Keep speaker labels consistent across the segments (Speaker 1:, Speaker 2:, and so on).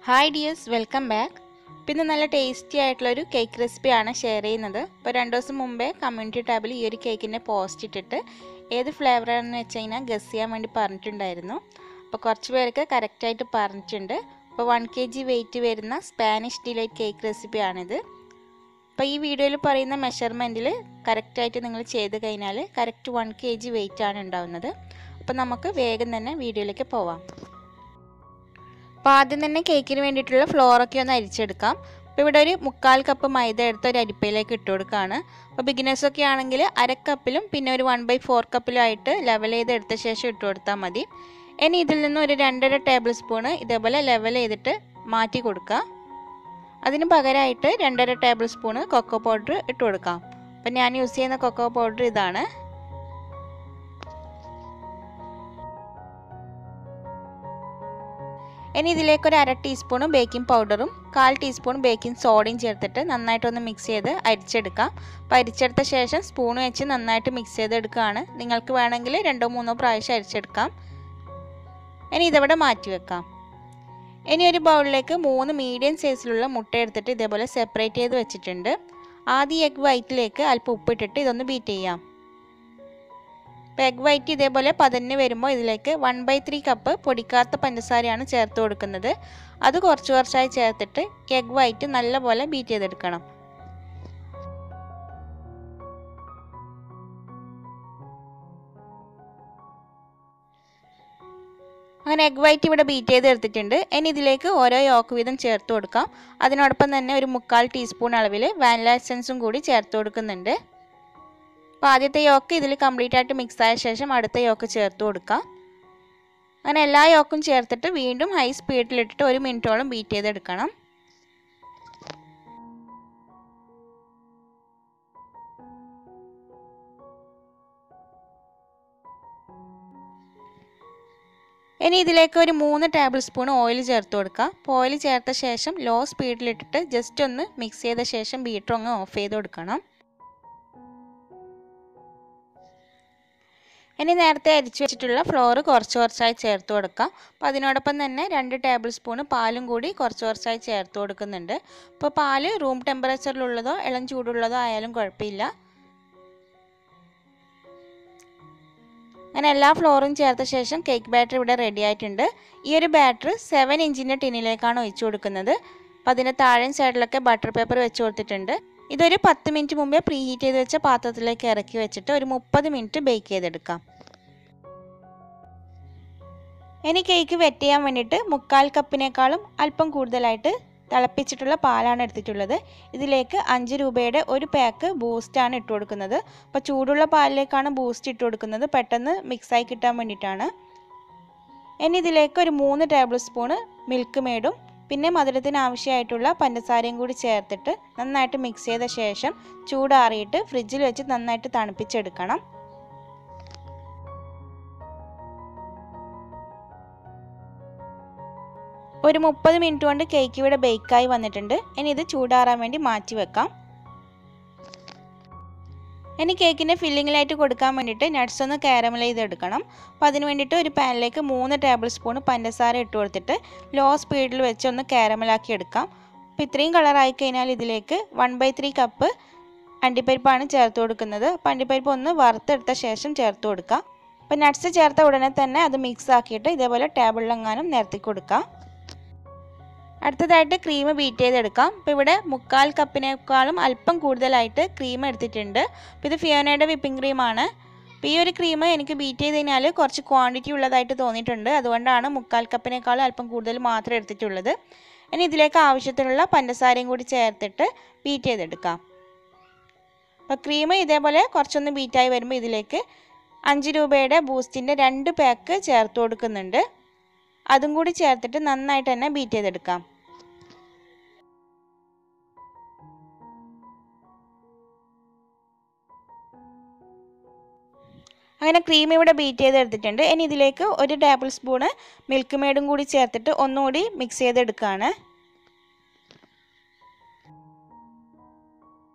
Speaker 1: Hi dears, welcome back. പിന്നെ നല്ല tasty ആയിട്ടുള്ളൊരു കേക്ക് റെസിപ്പിയാണ് ഷെയർ ചെയ്യുന്നത്. ഇപ്പോൾ 2 ദിവസം മുമ്പേ കമ്മ്യൂണിറ്റി ടാബിൽ ഈ ഒരു കേക്കിൻ്റെ പോസ്റ്റ് ഇട്ടിട്ട് ഏത് ഫ്ലേവറാണെന്ന് വെച്ച് കഴിഞ്ഞാൽ ഗസ് ചെയ്യാൻ വേണ്ടി പറഞ്ഞിട്ടുണ്ടായിരുന്നു. അപ്പോൾ കുറച്ച് പേർക്ക് കറക്റ്റായിട്ട് പറഞ്ഞിട്ടുണ്ട്. അപ്പോൾ 1 kg വെയിറ്റ് വരുന്ന സ്പാനിഷ് ഡിലൈറ്റ് കേക്ക് റെസിപ്പിയാണിത്. അപ്പോൾ ഈ വീഡിയോയിൽ പറയുന്ന മെഷർമെൻറ്റിൽ കറക്റ്റായിട്ട് നിങ്ങൾ ചെയ്ത് കഴിഞ്ഞാൽ കറക്റ്റ് 1 kg വെയിറ്റ് ആണ് ഉണ്ടാവുന്നത്. അപ്പോൾ നമുക്ക് വേഗം തന്നെ വീഡിയോയിലേക്ക് പോവാം. അപ്പോൾ ആദ്യം തന്നെ കേക്കിന് വേണ്ടിയിട്ടുള്ള ഫ്ലോറൊക്കെ ഒന്ന് അരിച്ചെടുക്കാം. അപ്പോൾ ഇവിടെ ഒരു 1/4 കപ്പ് മൈദ എടുത്ത് ഒരു അരിപ്പയിലേക്ക് ഇട്ട് കൊടുക്കുകയാണ്. അപ്പോൾ ബിഗിനേഴ്സൊക്കെ ആണെങ്കിൽ 1/2 കപ്പിലും പിന്നെ ഒരു 1/4 കപ്പിലും ആയിട്ട് ലെവൽ ചെയ്ത് എടുത്ത ശേഷം ഇട്ട് കൊടുത്താൽ മതി. ഇനി ഇതിൽ നിന്ന് ഒരു 2.5 ടേബിൾ സ്പൂണ് ഇതേപോലെ ലെവൽ ചെയ്തിട്ട് മാറ്റി കൊടുക്കുക. അതിന് പകരമായിട്ട് 2.5 ടേബിൾ സ്പൂണ് കൊക്കോ പൗഡർ ഇട്ട് കൊടുക്കാം. അപ്പോൾ ഞാൻ യൂസ് ചെയ്യുന്ന കൊക്കോ പൗഡർ ഇതാണ്. ഇനി ഇതിലേക്ക് ഒരു 1/2 ടീസ്പൂൺ ബേക്കിംഗ് പൗഡറും 1/4 ടീസ്പൂൺ ബേക്കിംഗ് സോഡയും ചേർത്തിട്ട് നന്നായിട്ടൊന്ന് മിക്സ് ചെയ്ത് അരിച്ചെടുക്കാം. അപ്പോൾ അരിച്ചെടുത്ത ശേഷം സ്പൂൺ വെച്ച് നന്നായിട്ട് മിക്സ് ചെയ്തെടുക്കുകയാണ്. നിങ്ങൾക്ക് വേണമെങ്കിൽ 2-3 പ്രാവശ്യം അരിച്ചെടുക്കാം. ഇനി ഇതിവിടെ മാറ്റി വെക്കാം. ഇനി ഒരു ബൗളിലേക്ക് 3 മീഡിയം സൈസിലുള്ള മുട്ട എടുത്തിട്ട് ഇതേപോലെ സെപ്പറേറ്റ് ചെയ്ത് വെച്ചിട്ടുണ്ട്. ആദ്യം എഗ് വൈറ്റിലേക്ക് അല്പം ഉപ്പിട്ടിട്ട് ഇതൊന്ന് ബീറ്റ് ചെയ്യാം. അപ്പോൾ എഗ് വൈറ്റ് ഇതേപോലെ പതഞ്ഞ് വരുമ്പോൾ ഇതിലേക്ക് 1/3 കപ്പ് പൊടിക്കാത്ത പഞ്ചസാരയാണ് ചേർത്ത് കൊടുക്കുന്നത്. അത് കുറച്ചായി ചേർത്തിട്ട് എഗ് വൈറ്റ് നല്ലപോലെ ബീറ്റ് ചെയ്തെടുക്കണം. അങ്ങനെ എഗ് വൈറ്റ് ഇവിടെ ബീറ്റ് ചെയ്തെടുത്തിട്ടുണ്ട്. ഇനി ഇതിലേക്ക് ഓരോ യോക്ക് വീതം ചേർത്ത് കൊടുക്കാം. അതിനോടൊപ്പം തന്നെ ഒരു 1/4 ടീസ്പൂൺ അളവിൽ വാനില എസൻസും കൂടി ചേർത്ത് കൊടുക്കുന്നുണ്ട്. അപ്പോൾ ആദ്യത്തെ യോക്ക് ഇതിൽ കംപ്ലീറ്റ് ആയിട്ട് മിക്സ് ആയ ശേഷം അടുത്ത യോക്ക് ചേർത്ത് കൊടുക്കാം. അങ്ങനെ എല്ലാ യോക്കും ചേർത്തിട്ട് വീണ്ടും ഹൈ സ്പീഡിലിട്ടിട്ട് 1 മിനിറ്റോളം ബീറ്റ് ചെയ്തെടുക്കണം. ഇനി ഇതിലേക്ക് ഒരു 3 ടേബിൾ സ്പൂൺ ഓയിൽ ചേർത്ത് കൊടുക്കാം. അപ്പോൾ ഓയിൽ ചേർത്ത ശേഷം ലോ സ്പീഡിലിട്ടിട്ട് ജസ്റ്റ് ഒന്ന് മിക്സ് ചെയ്ത ശേഷം ബീറ്റർ ഒന്ന് ഓഫ് ചെയ്ത് കൊടുക്കണം. ഇനി നേരത്തെ അരിച്ചു വെച്ചിട്ടുള്ള ഫ്ലോർ കുറച്ചായി ചേർത്ത് കൊടുക്കാം. അപ്പോൾ അതിനോടൊപ്പം തന്നെ 2 ടേബിൾ സ്പൂൺ പാലും കൂടി കുറച്ചായി ചേർത്ത് കൊടുക്കുന്നുണ്ട്. അപ്പോൾ പാല് റൂം ടെമ്പറേച്ചറിലുള്ളതോ ഇളം ചൂടുള്ളതോ ആയാലും കുഴപ്പമില്ല. അങ്ങനെ എല്ലാ ഫ്ലോറും ചേർത്ത ശേഷം കേക്ക് ബാറ്റർ ഇവിടെ റെഡി ആയിട്ടുണ്ട്. ഈ ഒരു ബാറ്റർ 7 ഇഞ്ചിൻ്റെ ടിന്നിലേക്കാണ് ഒഴിച്ചു കൊടുക്കുന്നത്. അപ്പോൾ അതിൻ്റെ താഴെ സൈഡിലൊക്കെ ബട്ടർ പേപ്പർ വെച്ച് കൊടുത്തിട്ടുണ്ട്. ഇതൊരു 10 മിനിറ്റ് മുമ്പേ പ്രീ ഹീറ്റ് ചെയ്ത് വെച്ച പാത്രത്തിലേക്ക് ഇറക്കി വെച്ചിട്ട് ഒരു 30 മിനിറ്റ് ബേക്ക് ചെയ്തെടുക്കാം. ഇനി കേക്ക് വെറ്റ് ചെയ്യാൻ വേണ്ടിയിട്ട് 1/4 കപ്പിനേക്കാളും അല്പം കൂടുതലായിട്ട് തിളപ്പിച്ചിട്ടുള്ള പാലാണ് എടുത്തിട്ടുള്ളത്. ഇതിലേക്ക് 5 രൂപയുടെ ഒരു പാക്ക് ബൂസ്റ്റാണ് ഇട്ട് കൊടുക്കുന്നത്. അപ്പോൾ ചൂടുള്ള പാലിലേക്കാണ് ബൂസ്റ്റ് ഇട്ട് കൊടുക്കുന്നത്, പെട്ടെന്ന് മിക്സായി കിട്ടാൻ വേണ്ടിയിട്ടാണ്. ഇനി ഇതിലേക്ക് ഒരു 3 ടേബിൾ സ്പൂണ് മിൽക്ക് മെയ്ഡും പിന്നെ മധുരത്തിന് ആവശ്യമായിട്ടുള്ള പഞ്ചസാരയും കൂടി ചേർത്തിട്ട് നന്നായിട്ട് മിക്സ് ചെയ്ത ശേഷം ചൂടാറിയിട്ട് ഫ്രിഡ്ജിൽ വെച്ച് നന്നായിട്ട് തണുപ്പിച്ചെടുക്കണം. ഒരു 30 മിനിറ്റ് കൊണ്ട് കേക്ക് ഇവിടെ ബേക്കായി വന്നിട്ടുണ്ട്. ഇനി ഇത് ചൂടാറാൻ വേണ്ടി മാറ്റി വെക്കാം. ഇനി കേക്കിൻ്റെ ഫില്ലിങ്ങിലായിട്ട് കൊടുക്കാൻ വേണ്ടിയിട്ട് നട്ട്സ് ഒന്ന് കാരമലൈസ് ചെയ്തെടുക്കണം. അപ്പോൾ അതിന് വേണ്ടിയിട്ട് ഒരു പാനിലേക്ക് 3 ടേബിൾ സ്പൂൺ പഞ്ചസാര ഇട്ട് കൊടുത്തിട്ട് ലോ സ്പീഡിൽ വെച്ച് ഒന്ന് കാരമലാക്കി എടുക്കാം. അപ്പോൾ ഇത്രയും കളറായി കഴിഞ്ഞാൽ ഇതിലേക്ക് 1/3 കപ്പ് അണ്ടിപ്പരിപ്പാണ് ചേർത്ത് കൊടുക്കുന്നത്. അപ്പോൾ അണ്ടിപ്പരിപ്പ് ഒന്ന് വറുത്തെടുത്ത ശേഷം ചേർത്ത് കൊടുക്കാം. അപ്പോൾ നട്ട്സ് ചേർത്ത ഉടനെ തന്നെ അത് മിക്സ് ആക്കിയിട്ട് ഇതേപോലെ ടേബിളിലെങ്ങാനും നിരത്തി കൊടുക്കാം. അടുത്തതായിട്ട് ക്രീം ബീറ്റ് ചെയ്തെടുക്കാം. അപ്പോൾ ഇവിടെ 1/4 കപ്പിനേക്കാളും അല്പം കൂടുതലായിട്ട് ക്രീം എടുത്തിട്ടുണ്ട്. അപ്പോൾ ഇത് ഫിയോനയുടെ വിപ്പിംഗ് ക്രീമാണ്. അപ്പോൾ ഈ ഒരു ക്രീം എനിക്ക് ബീറ്റ് ചെയ്ത് കഴിഞ്ഞാൽ കുറച്ച് ക്വാണ്ടിറ്റി ഉള്ളതായിട്ട് തോന്നിയിട്ടുണ്ട്. അതുകൊണ്ടാണ് 1/4 കപ്പിനേക്കാളും അല്പം കൂടുതൽ മാത്രം എടുത്തിട്ടുള്ളത്. ഇനി ഇതിലേക്ക് ആവശ്യത്തിനുള്ള പഞ്ചസാരയും കൂടി ചേർത്തിട്ട് ബീറ്റ് ചെയ്തെടുക്കാം. അപ്പോൾ ക്രീം ഇതേപോലെ കുറച്ചൊന്ന് ബീറ്റായി വരുമ്പോൾ ഇതിലേക്ക് 5 രൂപയുടെ ബൂസ്റ്റിൻ്റെ 2 പാക്ക് ചേർത്ത് കൊടുക്കുന്നുണ്ട്. അതും കൂടി ചേർത്തിട്ട് നന്നായിട്ട് തന്നെ ബീറ്റ് ചെയ്തെടുക്കാം. അങ്ങനെ ക്രീം ഇവിടെ ബീറ്റ് ചെയ്തെടുത്തിട്ടുണ്ട്. ഇനി ഇതിലേക്ക് 1 ടേബിൾ സ്പൂണ് മിൽക്ക് മെയ്ഡും കൂടി ചേർത്തിട്ട് ഒന്നുകൂടി മിക്സ് ചെയ്തെടുക്കുകയാണ്.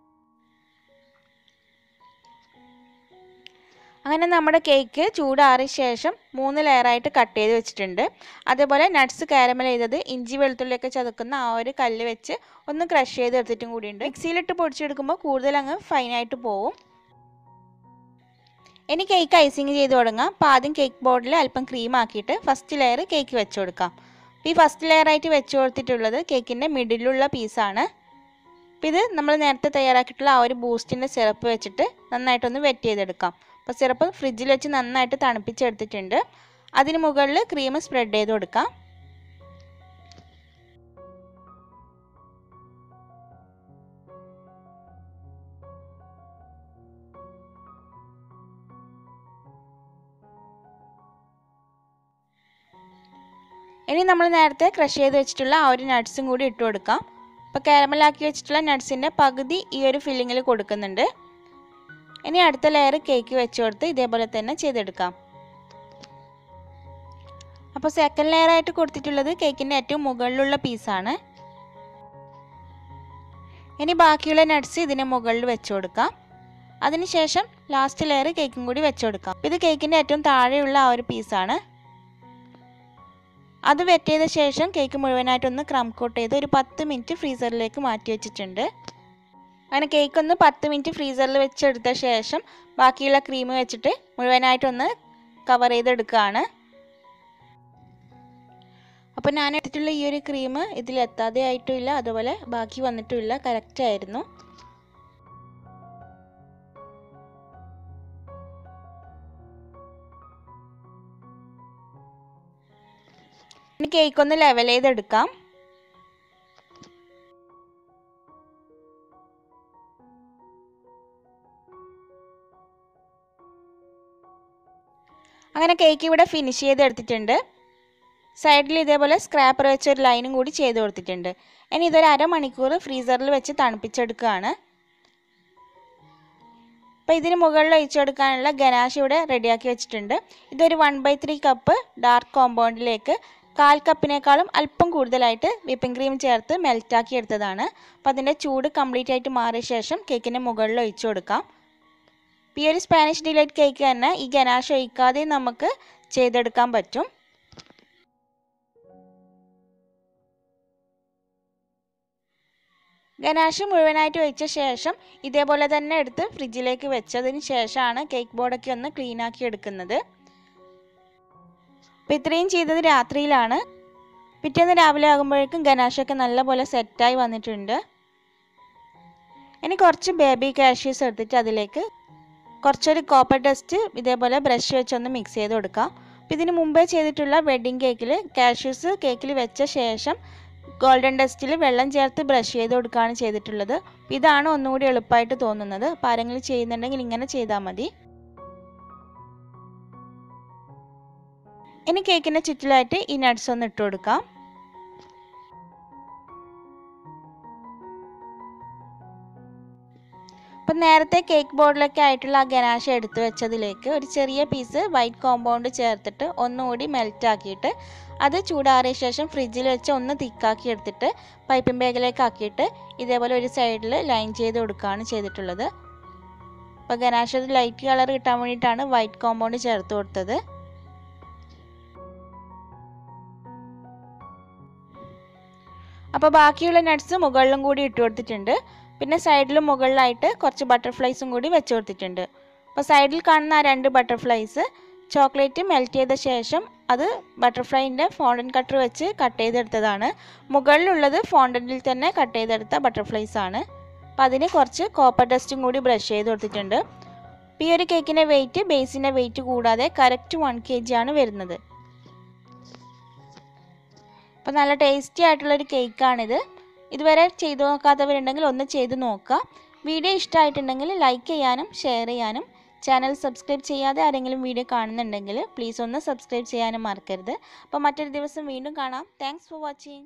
Speaker 1: അങ്ങനെ നമ്മുടെ കേക്ക് ചൂടാറിയ ശേഷം 3 ലെയറായിട്ട് കട്ട് ചെയ്ത് വെച്ചിട്ടുണ്ട്. അതേപോലെ നട്ട്സ് കാരമൽ ചെയ്തത് ഇഞ്ചി വെളുത്തുള്ളിയൊക്കെ ചതക്കുന്ന ആ ഒരു കല്ല് വെച്ച് ഒന്ന് ക്രഷ് ചെയ്തെടുത്തിട്ടും കൂടിയുണ്ട്. മിക്സിയിലിട്ട് പൊടിച്ചെടുക്കുമ്പോൾ കൂടുതൽ അങ്ങ് ഫൈനായിട്ട് പോവും. ഇനി കേക്ക് ഐസിങ് ചെയ്ത് തുടങ്ങാം. അപ്പോൾ ആദ്യം കേക്ക് ബോർഡിൽ അല്പം ക്രീം ആക്കിയിട്ട് ഫസ്റ്റ് ലെയർ കേക്ക് വെച്ച് കൊടുക്കാം. ഈ ഫസ്റ്റ് ലെയറായിട്ട് വെച്ച് കൊടുത്തിട്ടുള്ളത് കേക്കിൻ്റെ മിഡിലുള്ള പീസാണ്. അപ്പോൾ ഇത് നമ്മൾ നേരത്തെ തയ്യാറാക്കിയിട്ടുള്ള ആ ഒരു ബൂസ്റ്റിൻ്റെ സിറപ്പ് വെച്ചിട്ട് നന്നായിട്ടൊന്ന് വെറ്റ് ചെയ്തെടുക്കാം. അപ്പോൾ സിറപ്പ് ഫ്രിഡ്ജിൽ വെച്ച് നന്നായിട്ട് തണുപ്പിച്ചെടുത്തിട്ടുണ്ട്. അതിന് മുകളിൽ ക്രീം സ്പ്രെഡ് ചെയ്ത് കൊടുക്കാം. ഇനി നമ്മൾ നേരത്തെ ക്രഷ് ചെയ്ത് വെച്ചിട്ടുള്ള ആ ഒരു നട്ട്സും കൂടി ഇട്ട് കൊടുക്കാം. അപ്പോൾ കാരമലാക്കി വെച്ചിട്ടുള്ള നട്ട്സിൻ്റെ പകുതി ഈ ഒരു ഫില്ലിങ്ങിൽ കൊടുക്കുന്നുണ്ട്. ഇനി അടുത്ത ലെയർ കേക്ക് വെച്ച് കൊടുത്ത് ഇതേപോലെ തന്നെ ചെയ്തെടുക്കാം. അപ്പോൾ സെക്കൻഡ് ലെയറായിട്ട് കൊടുത്തിട്ടുള്ളത് കേക്കിൻ്റെ ഏറ്റവും മുകളിലുള്ള പീസാണ്. ഇനി ബാക്കിയുള്ള നട്ട്സ് ഇതിന് മുകളിൽ വെച്ച് കൊടുക്കാം. അതിനുശേഷം ലാസ്റ്റ് ലെയർ കേക്കും കൂടി വെച്ച് കൊടുക്കാം. ഇത് കേക്കിൻ്റെ ഏറ്റവും താഴെയുള്ള ആ ഒരു പീസാണ്. അത് വെറ്റ് ചെയ്ത ശേഷം കേക്ക് മുഴുവനായിട്ടൊന്ന് ക്രം കോട്ട് ചെയ്ത് ഒരു 10 മിനിറ്റ് ഫ്രീസറിലേക്ക് മാറ്റി വെച്ചിട്ടുണ്ട്. അങ്ങനെ കേക്ക് ഒന്ന് 10 മിനിറ്റ് ഫ്രീസറിൽ വെച്ചെടുത്ത ശേഷം ബാക്കിയുള്ള ക്രീം വെച്ചിട്ട് മുഴുവനായിട്ടൊന്ന് കവർ ചെയ്തെടുക്കുകയാണ്. അപ്പോൾ ഞാൻ എടുത്തിട്ടുള്ള ഈ ഒരു ക്രീം ഇതിലെത്താതെ ആയിട്ടുമില്ല, അതുപോലെ ബാക്കി വന്നിട്ടുമില്ല, കറക്റ്റ് ആയിരുന്നു. ഇനി കേക്ക് ഒന്ന് ലെവൽ ചെയ്തെടുക്കാം. അങ്ങനെ കേക്ക് ഇവിടെ ഫിനിഷ് ചെയ്തെടുത്തിട്ടുണ്ട്. സൈഡിൽ ഇതേപോലെ സ്ക്രാപ്പർ വെച്ച് ഒരു ലൈനും കൂടി ചെയ്ത് കൊടുത്തിട്ടുണ്ട്. ഇനി ഇതൊരു അരമണിക്കൂർ ഫ്രീസറിൽ വെച്ച് തണുപ്പിച്ചെടുക്കുകയാണ്. അപ്പോൾ ഇതിന് മുകളിൽ ഒഴിച്ചു കൊടുക്കാനുള്ള ഗനാഷ് ഇവിടെ റെഡിയാക്കി വെച്ചിട്ടുണ്ട്. ഇതൊരു 1/3 കപ്പ് ഡാർക്ക് കോമ്പൗണ്ടിലേക്ക് 1/4 കപ്പിനേക്കാളും അല്പം കൂടുതലായിട്ട് വിപ്പിംഗ് ക്രീം ചേർത്ത് മെൽറ്റാക്കി എടുത്തതാണ്. അപ്പോൾ അതിൻ്റെ ചൂട് കംപ്ലീറ്റ് ആയിട്ട് മാറിയ ശേഷം കേക്കിൻ്റെ മുകളിൽ ഒഴിച്ചു കൊടുക്കാം. ഈ ഒരു സ്പാനിഷ് ഡിലൈറ്റ് കേക്ക് തന്നെ ഈ ഗനാഷ് ഒഴിക്കാതെ നമുക്ക് ചെയ്തെടുക്കാൻ പറ്റും. ഗനാഷ് മുഴുവനായിട്ട് ഒഴിച്ച ശേഷം ഇതേപോലെ തന്നെ എടുത്ത് ഫ്രിഡ്ജിലേക്ക് വെച്ചതിന് ശേഷമാണ് കേക്ക് ബോർഡൊക്കെ ഒന്ന് ക്ലീൻ ആക്കി എടുക്കുന്നത്. അപ്പോൾ ഇത്രയും ചെയ്തത് രാത്രിയിലാണ്. പിറ്റേന്ന് രാവിലെ ആകുമ്പോഴേക്കും ഗനാഷൊക്കെ നല്ലപോലെ സെറ്റായി വന്നിട്ടുണ്ട്. ഇനി കുറച്ച് ബേബി കാഷ്യൂസ് എടുത്തിട്ട് അതിലേക്ക് കുറച്ചൊരു കോപ്പർ ഡസ്റ്റ് ഇതേപോലെ ബ്രഷ് വെച്ചൊന്ന് മിക്സ് ചെയ്ത് കൊടുക്കാം. അപ്പോൾ ഇതിന് മുമ്പേ ചെയ്തിട്ടുള്ള വെഡ്ഡിങ് കേക്കിൽ കാഷ്യൂസ് കേക്കിൽ വെച്ച ശേഷം ഗോൾഡൻ ഡസ്റ്റിൽ വെള്ളം ചേർത്ത് ബ്രഷ് ചെയ്ത് കൊടുക്കുകയാണ് ചെയ്തിട്ടുള്ളത്. ഇതാണ് ഒന്നുകൂടി എളുപ്പമായിട്ട് തോന്നുന്നത്. അപ്പോൾ ആരെങ്കിലും ചെയ്യുന്നുണ്ടെങ്കിൽ ഇങ്ങനെ ചെയ്താൽ മതി. ഇനി കേക്കിൻ്റെ ചുറ്റിലായിട്ട് ഈ നട്ട്സ് ഒന്ന് ഇട്ട് കൊടുക്കാം. അപ്പം നേരത്തെ കേക്ക് ബോർഡിലൊക്കെ ആയിട്ടുള്ള ആ ഗനാഷ് എടുത്ത് വെച്ചതിലേക്ക് ഒരു ചെറിയ പീസ് വൈറ്റ് കോമ്പൗണ്ട് ചേർത്തിട്ട് ഒന്നുകൂടി മെൽറ്റ് ആക്കിയിട്ട് അത് ചൂടാറിയ ശേഷം ഫ്രിഡ്ജിൽ വെച്ച് ഒന്ന് തിക്കാക്കി എടുത്തിട്ട് പൈപ്പിംഗ് ബാഗിലേക്ക് ആക്കിയിട്ട് ഇതേപോലെ ഒരു സൈഡിൽ ലൈൻ ചെയ്ത് കൊടുക്കുകയാണ് ചെയ്തിട്ടുള്ളത്. അപ്പോൾ ഗനാഷ് ഒരു ലൈറ്റ് കളർ കിട്ടാൻ വേണ്ടിയിട്ടാണ് വൈറ്റ് കോമ്പൗണ്ട് ചേർത്ത് കൊടുത്തത്. അപ്പോൾ ബാക്കിയുള്ള നട്ട്സ് മുകളിലും കൂടി ഇട്ട് കൊടുത്തിട്ടുണ്ട്. പിന്നെ സൈഡിലും മുകളിലായിട്ട് കുറച്ച് ബട്ടർഫ്ലൈസും കൂടി വെച്ച് കൊടുത്തിട്ടുണ്ട്. അപ്പോൾ സൈഡിൽ കാണുന്ന ആ 2 ബട്ടർഫ്ലൈസ് ചോക്ലേറ്റ് മെൽറ്റ് ചെയ്ത ശേഷം അത് ബട്ടർഫ്ലൈൻ്റെ ഫോണ്ടൻ കട്ടർ വെച്ച് കട്ട് ചെയ്തെടുത്തതാണ്. മുകളിലുള്ളത് ഫോണ്ടനിൽ തന്നെ കട്ട് ചെയ്തെടുത്ത ബട്ടർഫ്ലൈസ് ആണ്. അപ്പോൾ അതിന് കുറച്ച് കോപ്പർ ഡസ്റ്റും കൂടി ബ്രഷ് ചെയ്ത് കൊടുത്തിട്ടുണ്ട്. ഈ ഒരു കേക്കിൻ്റെ വെയിറ്റ് ബേസിൻ്റെ വെയിറ്റ് കൂടാതെ കറക്റ്റ് 1 kg ആണ് വരുന്നത്. അപ്പോൾ നല്ല ടേസ്റ്റി ആയിട്ടുള്ളൊരു കേക്കാണിത്. ഇതുവരെ ചെയ്തു നോക്കാത്തവരുണ്ടെങ്കിൽ ഒന്ന് ചെയ്ത് നോക്കുക. വീഡിയോ ഇഷ്ടമായിട്ടുണ്ടെങ്കിൽ ലൈക്ക് ചെയ്യാനും ഷെയർ ചെയ്യാനും ചാനൽ സബ്സ്ക്രൈബ് ചെയ്യാതെ ആരെങ്കിലും വീഡിയോ കാണുന്നുണ്ടെങ്കിൽ പ്ലീസ് ഒന്ന് സബ്സ്ക്രൈബ് ചെയ്യാനും മറക്കരുത്. അപ്പോൾ മറ്റൊരു ദിവസം വീണ്ടും കാണാം. Thanks for watching.